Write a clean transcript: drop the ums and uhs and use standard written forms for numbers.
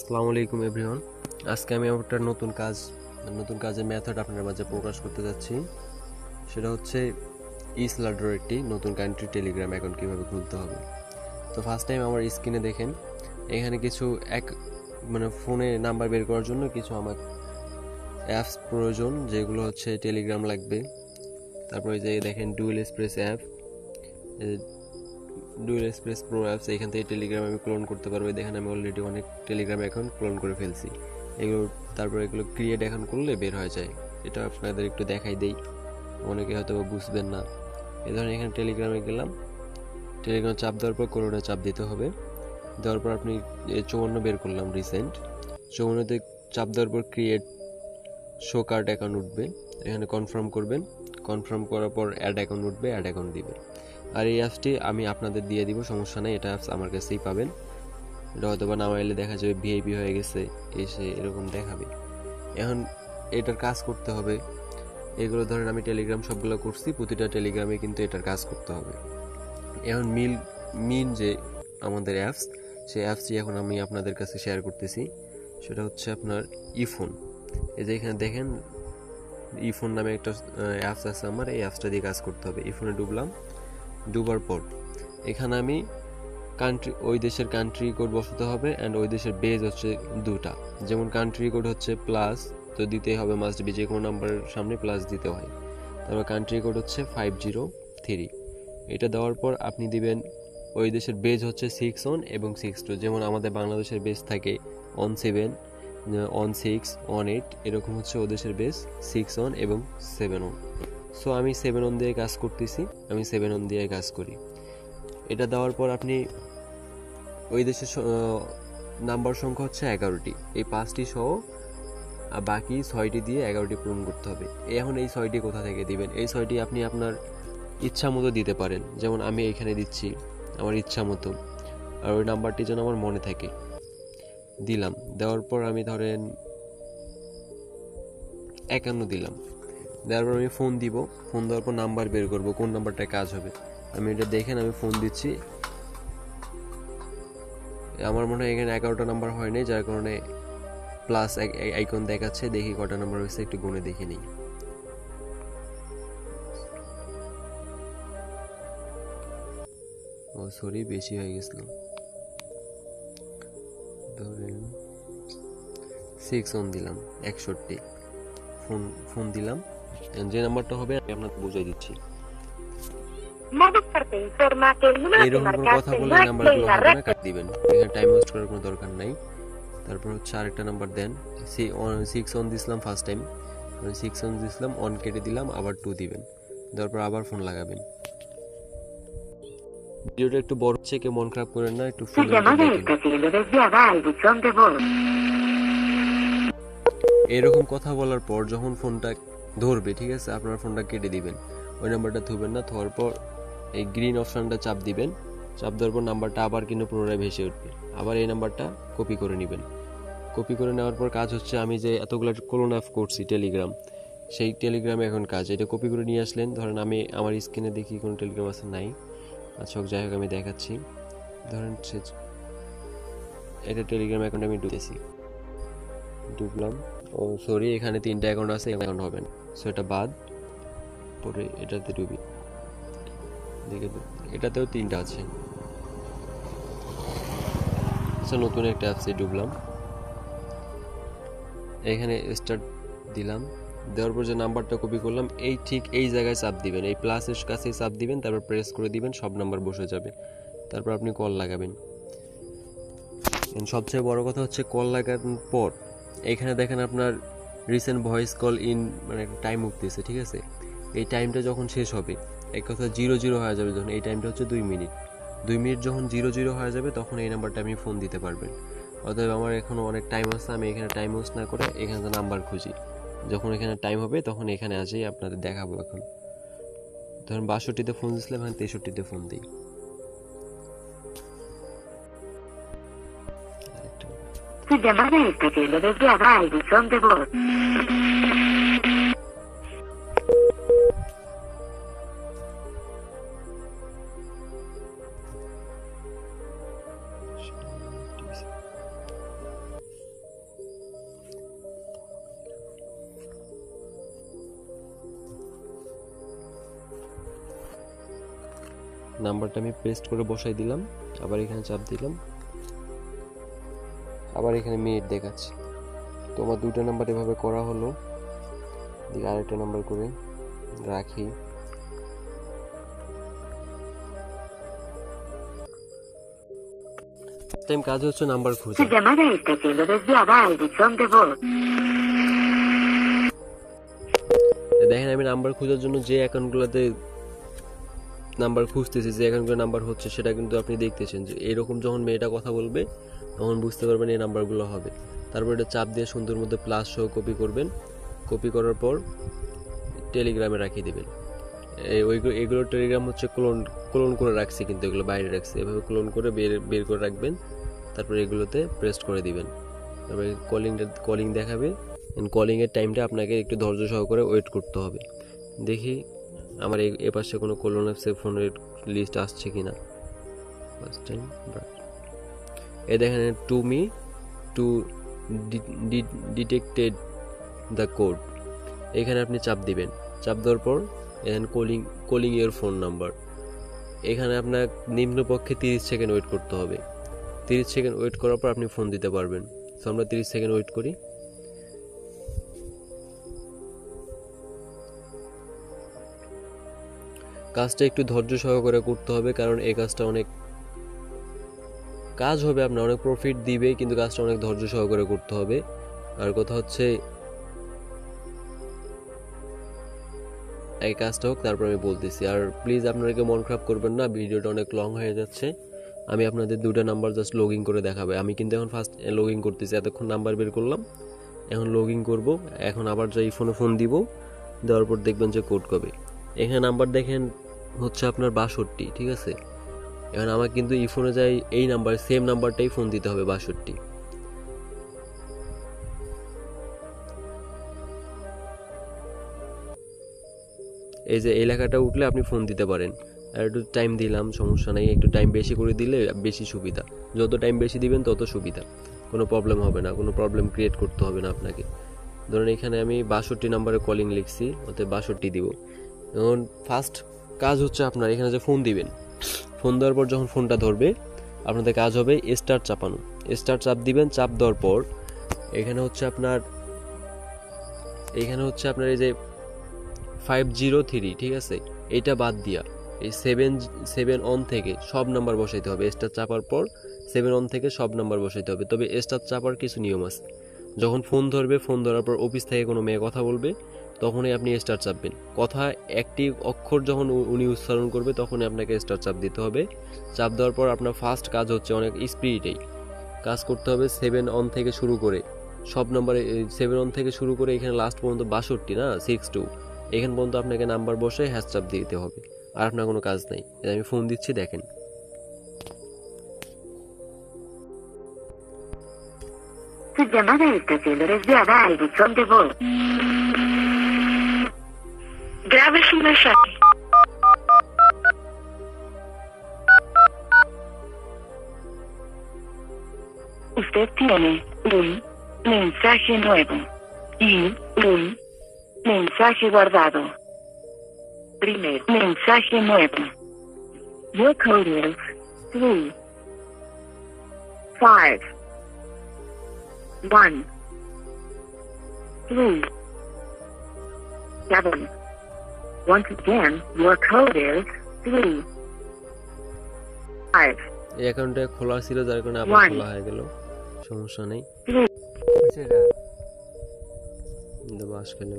আসসালামু আলাইকুম এভরিওয়ান। আজকে আমি একটা নতুন কাজের মেথড আপনাদের মাঝে প্রকাশ করতে যাচ্ছি। সেটা হচ্ছে ইসলাডোর একটি নতুন কান্ট্রি টেলিগ্রাম অ্যাকাউন্ট কীভাবে খুলতে হবে। তো ফার্স্ট টাইম আমার স্ক্রিনে দেখেন এখানে কিছু ফোনে নাম্বার বের করার জন্য কিছু আমার অ্যাপস প্রয়োজন, যেগুলো হচ্ছে টেলিগ্রাম লাগবে। তারপরে যে দেখেন ডুয়েল এক্সপ্রেস প্রো অ্যাপস, এখান থেকে টেলিগ্রাম আমি ক্লোন করতে পারবো। দেখেন আমি অলরেডি অনেক টেলিগ্রাম অ্যাকাউন্ট ক্লোন করে ফেলছি। তারপরে এগুলো ক্রিয়েট অ্যাকাউন্ট করলে বের হয়ে যায়। এটা আপনাদের একটু দেখাই দেই, অনেকে হয়তো বুঝবেন না। এই ধরনের এখানে টেলিগ্রামে গেলাম, টেলিগ্রাম চাপ দেওয়ার পর কোনোটা চাপ দিতে হবে। দেওয়ার পর আপনি 54 বের করলাম, রিসেন্ট 54তে চাপ দেওয়ার পর ক্রিয়েট শো কার্ড অ্যাকাউন্ট উঠবে, এখানে কনফার্ম করবেন। কনফার্ম করার পর অ্যাড অ্যাকাউন্ট উঠবে, অ্যাড অ্যাকাউন্ট দিবেন। আর এই অ্যাপসটি আমি আপনাদের দিয়ে দিব, সমস্যা নেই, এটা অ্যাপস আমার কাছেই পাবেন। এটা হয়তো বা নামা এলে দেখা যাবে ভিআইপি হয়ে গেছে, এসে এরকম দেখাবে। এখন এটার কাজ করতে হবে। এগুলো ধরেন আমি টেলিগ্রাম সবগুলো করছি, প্রতিটা টেলিগ্রামে কিন্তু এটার কাজ করতে হবে। এখন মিন যে আমাদের অ্যাপস, সেই অ্যাপসটি এখন আমি আপনাদের কাছে শেয়ার করতেছি। সেটা হচ্ছে আপনার ইফোন। এই যে এখানে দেখেন ইফোন নামে একটা অ্যাপস আছে আমার, এই অ্যাপসটা দিয়ে কাজ করতে হবে। ইফোনে ডুবলাম, ডুবার পর এখানে আমি ওই দেশের কান্ট্রি কোড বসাতে হবে, অ্যান্ড ওই দেশের বেজ হচ্ছে দুটা। যেমন কান্ট্রি কোড হচ্ছে প্লাস, তো দিতেই হবে মাস্ট বি, যে কোনো নাম্বারের সামনে প্লাস দিতে হয়। তারপর কান্ট্রি কোড হচ্ছে 503। এটা দেওয়ার পর আপনি দিবেন ওই দেশের বেজ হচ্ছে 61 এবং 62। যেমন আমাদের বাংলাদেশের বেজ থাকে 17, 16, 18, এরকম হচ্ছে ওদেশের বেজ 61 এবং 71। সো আমি 71 দিয়ে কাজ করতেছি, আমি 71 দিয়ে কাজ করি। এটা দেওয়ার পর আপনি ওই দেশের নাম্বার সংখ্যা হচ্ছে 11টি, এই 5টি সহ বাকি 6টি দিয়ে 11টি পূরণ করতে হবে। এখন এই 6টি কোথা থেকে দিবেন? এই 6টি আপনি আপনার ইচ্ছা মতো দিতে পারেন। যেমন আমি এখানে দিচ্ছি আমার ইচ্ছা মতো, আর ওই নাম্বারটি যেন আমার মনে থাকে। দিলাম, দেওয়ার পর আমি ধরেন 51 দিলাম। দেওয়ার পর আমি ফোন দিব, ফোন দেওয়ার পর নাম্বার বের করব, কোন নাম্বারটায় কাজ হবে। আমি এটা দেখেন আমি ফোন দিচ্ছি, আমার মনে হয় এখানে 11টা নাম্বার হয় নাই, যার কারণে প্লাস আইকন দেখাচ্ছে। দেখি কটা নাম্বার হয়েছে, একটু গুনে দেখে নিই। ও সরি, বেশি হয়ে গেছিল, ধরেন 61 দিলাম, 61 ফোন দিলাম। যে নাম্বারটা হবে আমি আপনাকে বুঝিয়ে দিচ্ছি। এইরকম কোনো কথা বললে নাম্বারগুলো হবে না, কাট দিবেন। এখানে টাইম ওয়েস্ট করার কোনো দরকার নাই। তারপর হচ্ছে আরেকটা নাম্বার দেন, 61 দিছিলাম ফার্স্ট টাইম, 61 দিছিলাম, 1 কেটে দিলাম, আবার 2 দিবেন। তারপর আবার ফোন লাগাবেন। ভিডিওটা একটু বড় হচ্ছে, কেউ মন খারাপ করেন না, একটু এরকম কথা বলার পর যখন ফোনটা ধরবে, ঠিক আছে, আপনার ফোনটা কেটে দিবেন, ওই নাম্বারটা ধরবেন না। ধোয়ার পর এই গ্রিন অপশনটা চাপ দিবেন, চাপ দেওয়ার পর নাম্বারটা আবার কিন্তু পুনরায় ভেসে উঠবে। আবার এই নাম্বারটা কপি করে নেবেন। কপি করে নেওয়ার পর কাজ হচ্ছে, আমি যে এতগুলো ক্লোন অ্যাপ করছি টেলিগ্রাম, সেই টেলিগ্রামে এখন কাজ। এটা কপি করে নিয়ে আসলেন, ধরেন আমি আমার স্ক্রিনে দেখি কোনো টেলিগ্রাম আছে নাই। আচ্ছা যাই হোক, আমি দেখাচ্ছি। ধরেন এটা টেলিগ্রাম অ্যাকাউন্টে আমি ডুবলাম। ও সরি, এখানে 3টা অ্যাকাউন্ট আছে, অ্যাকাউন্ট হবে না, সো এটা বাদ। পরে এটাতে ডুবি, দেখে এটাতেও 3টা আছে। আচ্ছা নতুন একটা অ্যাপসে ডুবলাম, এখানে স্টার্ট দিলাম। দেওয়ার পর যে নাম্বারটা কপি করলাম, ঠিক এই জায়গায় চাপ দিবেন, এই প্লাসের কাছে চাপ দিবেন, তারপর প্রেস করে দিবেন, সব নাম্বার বসে যাবে। তারপর আপনি কল লাগাবেন। সবচেয়ে বড় কথা হচ্ছে, কল লাগানোর পর এখানে দেখেন আপনার রিসেন্ট ভয়েস কল ইন একটা টাইম উঠতেছে, ঠিক আছে। এই টাইমটা যখন শেষ হবে, এক কথা 00 হয়ে যাবে, যখন এই টাইমটা হচ্ছে 2 মিনিট, 2 মিনিট যখন 00 হয়ে যাবে, তখন এই নাম্বারটা আপনি ফোন দিতে পারবেন। অতএব আমার এখনো অনেক টাইম আছে, আমি এখানে টাইম ওয়েস্ট না করে এখানে নাম্বার খুঁজি। যখন এখানে টাইম হবে তখন এখানে আসেই আপনাদের দেখাবো। এখন ধরুন 62তে ফোন দিয়েছিলাম, এখন 63তে ফোন দিই। Su llamada está siendo desviada al buzón de voz. নাম্বারটা আমি পেস্ট করে বসাই দিলাম, আবার এখানে চাপ দিলাম, আবার এখানে মিনিট দেখাচ্ছে। তো আমার দুটো নাম্বার এভাবে করা হলো। দিকে আরেকটা নাম্বার করে রাখি। টাইম কাজ হচ্ছে নাম্বার খোঁজা। Su llamada está siendo desviada al buzón de voz. দেখেন আমি নাম্বার খোঁজার জন্য যে অ্যাকাউন্টগুলোতে নাম্বার খুঁজতেছি, যে অ্যাকাউন্টগুলো নাম্বার হচ্ছে সেটা কিন্তু আপনি দেখতেছেন যে এরকম যখন মেয়েটা কথা বলবে তখন বুঝতে পারবেন এই নাম্বারগুলো হবে। তারপর এটা চাপ দিয়ে সুন্দর মধ্যে প্লাস সহ কপি করবেন। কপি করার পর টেলিগ্রামে রাখিয়ে দেবেন। এগুলো টেলিগ্রাম হচ্ছে ক্লোন করে রাখছি, কিন্তু এগুলো বাইরে রাখছি। এভাবে ক্লোন করে বের করে রাখবেন। তারপর এগুলোতে পেস্ট করে দিবেন। তারপরে কলিং দেখাবে। কলিংয়ের টাইমটা আপনাকে একটু ধৈর্য সহকারে ওয়েট করতে হবে। দেখি আমার এ পাশে কোনো কলন অ্যাপসের ফোনের লিস্ট আসছে কিনা। ফার্স্ট টাইম এ দেখেন to me two detected the code, এখানে আপনি চাপ দিবেন। চাপ দেওয়ার পর এখানে কলিং ইয়োর ফোন নাম্বার, এখানে আপনার নিম্নপক্ষে 30 সেকেন্ড ওয়েট করতে হবে। 30 সেকেন্ড ওয়েট করার পর আপনি ফোন দিতে পারবেন। তো আমরা 30 সেকেন্ড ওয়েট করি। কাজটা একটু ধৈর্য সহকারে করতে হবে, কারণ এই কাজটা অনেক কাজ হবে, আপনার অনেক প্রফিট দিবে, কিন্তু কাজটা অনেক ধৈর্য সহকারে করতে হবে। আর কথা হচ্ছে এই কাজটা হোক, তারপর আমি বলতেছি। আর প্লিজ আপনারা কেউ মন খারাপ করবেন না, ভিডিওটা অনেক লং হয়ে যাচ্ছে। আমি আপনাদের দুটো নাম্বার জাস্ট লগ ইন করে দেখাবে। আমি কিন্তু এখন ফার্স্ট লগ ইন করতেছি, এতক্ষণ নাম্বার বের করলাম, এখন লগ ইন করবো। এখন আবার যাই ফোনে ফোন দিব, দেওয়ার পর দেখবেন যে কোড কবে। এখানে নাম্বার দেখেন হচ্ছে আপনার 62, ঠিক আছে। এখন আমার কিন্তু এই ফোনে যাই এই নাম্বার, সেম নাম্বারটাই ফোন দিতে হবে 62। এই যে এই লেখাটা উঠলে আপনি ফোন দিতে পারেন। আর একটু টাইম দিলাম, সমস্যা নেই, একটু টাইম বেশি করে দিলে বেশি সুবিধা। যত টাইম বেশি দিবেন তত সুবিধা, কোনো প্রবলেম হবে না, কোনো প্রবলেম ক্রিয়েট করতে হবে না আপনাকে। ধরুন এখানে আমি 62 নাম্বারে কলিং লিখছি, অর্থাৎ 62 দিব। এখন ফার্স্ট কাজ হচ্ছে আপনার এখানে যে ফোন দিবেন, ফোন দেওয়ার পর যখন ফোনটা ধরবে আপনাদের কাজ হবে স্টার্ট চাপানো। স্টার্ট চাপ দিবেন। চাপ দেওয়ার পর এখানে হচ্ছে আপনার এই যে 503, ঠিক আছে, এটা বাদ দিয়া এই 7 অন থেকে সব নাম্বার বসাইতে হবে। স্টার চাপার পর 7 অন থেকে সব নাম্বার বসাইতে হবে। তবে স্টার চাপার কিছু নিয়ম আছে। যখন ফোন ধরবে, ফোন ধরার পর অফিস থেকে কোনো মেয়ে কথা বলবে, তখনই আপনি স্টার চাপবেন। কথা একটি অক্ষর যখন উনি উচ্চারণ করবে তখনই আপনাকে স্টার চাপ দিতে হবে। চাপ দেওয়ার পর আপনার ফার্স্ট কাজ হচ্ছে অনেক স্পিডেই কাজ করতে হবে। 7 অন থেকে শুরু করে সব নাম্বারে 7 অন থেকে শুরু করে এখানে লাস্ট পর্যন্ত 62 না 62, এখান পর্যন্ত আপনাকে নাম্বার বসে হ্যাশ চাপ দিতে হবে। আর আপনার কোনো কাজ নেই। আমি ফোন দিচ্ছি, দেখেন। Su llamada está siendo desviada al buzón de voz. Grabe su mensaje. Usted tiene un mensaje nuevo y un mensaje guardado. Primer mensaje nuevo. Your code is 3, 5, 1, 3, 7. Once again, your code is 3, 5. এই অ্যাকাউন্টটা খোলা ছিল, যার কারণে আবার খোলা হয়ে গেল, সমস্যা নেই। দেবো আজকাল